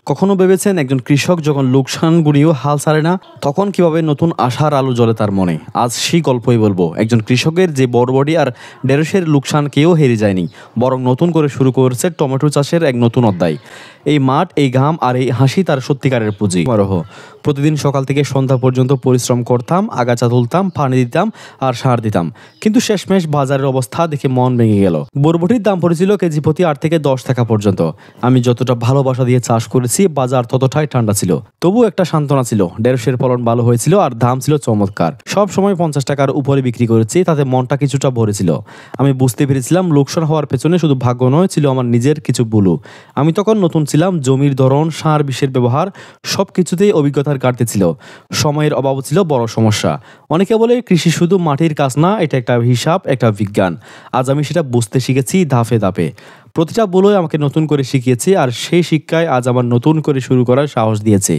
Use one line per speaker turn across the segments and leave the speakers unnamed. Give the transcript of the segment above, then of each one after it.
কখনো ভেবেছেন একজন কৃষক যখন লোকসান গুনিয়েও হাল ছাড়ে না, তখন কিভাবে নতুন আশার আলো জ্বলে তার মনে? আজ সেই গল্পই বলবো। একজন কৃষকের যে বড়বড়ি আর ঢেঁড়সের লোকসান কেউ হেরে যায়নি, বরং নতুন করে শুরু করেছে টমেটো চাষের এক নতুন অধ্যায়। এই মাঠ, এই ঘাম আর এই হাসি তার সত্যিকারের পুঁজি। সমারোহ। প্রতিদিন সকাল থেকে সন্ধ্যা পর্যন্ত পরিশ্রম করতাম, আগাছা তুলতাম, পানি দিতাম আর সার দিতাম। কিন্তু শেষমেশ বাজারের অবস্থা দেখে মন ভেঙে গেল। বরবটির দাম পড়েছিল কেজি প্রতি 8 থেকে 10 টাকা পর্যন্ত। আমি যতটা ভালোবাসা দিয়ে চাষ করেছি, বাজার ততটাই ঠান্ডা ছিল। তবু একটা সান্ত্বনা ছিল, ঢেঁড়সের ফলন ভালো হয়েছিল আর দাম ছিল চমৎকার। সব সময় 50 টাকার উপরে বিক্রি করেছি, তাতে মনটা কিছুটা ভরেছিল। আমি বুঝতে পেরেছিলাম লোকসান হওয়ার পেছনে শুধু ভাগ্য নয়, ছিল আমার নিজের কিছু ভুলও। আমি তখন নতুন ছিলাম, জমির ধরন, সার, বিষের ব্যবহার সব কিছুতেই অভিজ্ঞতার ঘাটতি ছিল। সময়ের অভাব ছিল বড় সমস্যা। অনেকে বলে কৃষি শুধু মাটির কাজ না, এটা একটা হিসাব, একটা বিজ্ঞান। আজ আমি সেটা বুঝতে শিখেছি ধাপে ধাপে। প্রতিটা বলই আমাকে নতুন করে শিখিয়েছে, আর সেই শিক্ষায় আজ আমার নতুন করে শুরু করার সাহস দিয়েছে।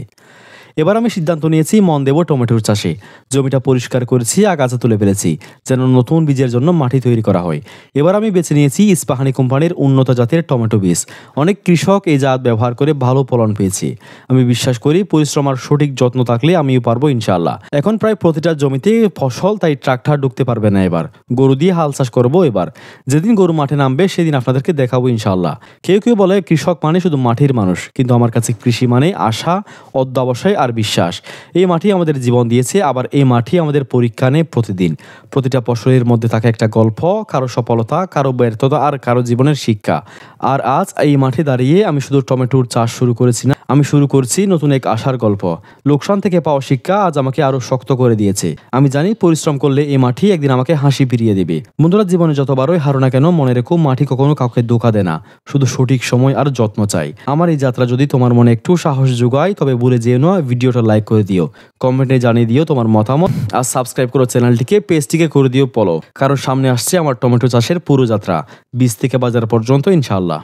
এবার আমি সিদ্ধান্ত নিয়েছি মন দেব টমেটোর চাষে। জমিটা পরিষ্কার করেছি, আগাছা তুলে ফেলেছি, যেন নতুন বীজের জন্য মাটি তৈরি করা হয়। এবার আমি বেছে নিয়েছি ইস্পাহানি কোম্পানির উন্নত জাতের টমেটো বীজ। অনেক কৃষক এই জাত ব্যবহার করে ভালো ফলন পেয়েছে। আমি বিশ্বাস করি পরিশ্রম আর সঠিক যত্ন থাকলে আমিও পারবো ইনশাআল্লাহ। এখন প্রায় প্রতিটা জমিতে ফসল, তাই ট্রাক্টর ঢুকতে পারবে না। এবার গরু দিয়ে হাল চাষ করবো। এবার যেদিন গরু মাঠে নামবে সেদিন আপনাদেরকে দেখাবো ইনশাআল্লাহ। কেউ কেউ বলে কৃষক মানে শুধু মাটির মানুষ, কিন্তু আমার কাছে কৃষি মানে আশা, অধ্যবসায় আর বিশ্বাস। এই মাটি আমাদের জীবন দিয়েছে, আবার এই মাটি আমাদের পরীক্ষা নেয় প্রতিদিন। প্রতিটা ফসলের মধ্যে থাকে একটা গল্প, কারো সফলতা, কারো ব্যর্থতা আর কারো জীবনের শিক্ষা। আর আজ এই মাঠে দাঁড়িয়ে আমি শুধু টমেটোর চাষ শুরু করেছি না, আমি শুরু করছি নতুন এক আশার গল্প। লোকসান থেকে পাওয়া শিক্ষা আজ আমাকে আরো শক্ত করে দিয়েছে। আমি জানি পরিশ্রম করলে এই মাটি একদিন আমাকে হাসি ফিরিয়ে দেবে। বন্ধুরা, জীবনে যতবারই হারো না কেন, মনে রেখো মাটি কখনো কাউকে ধোঁকা দেয় না, শুধু সঠিক সময় আর যত্ন চাই। আমার এই যাত্রা যদি তোমার মনে একটু সাহস যোগায়, তবে ভুলে যেও না ভিডিওটা লাইক করে দিও, কমেন্টে জানিয়ে দিও তোমার মতামত, আর সাবস্ক্রাইব করো চ্যানেলটিকে, পেজটিকে করে দিও ফলো। কারণ সামনে আসছে আমার টমেটো চাষের পুরো যাত্রা, বীজ থেকে বাজার পর্যন্ত ইনশাআল্লাহ।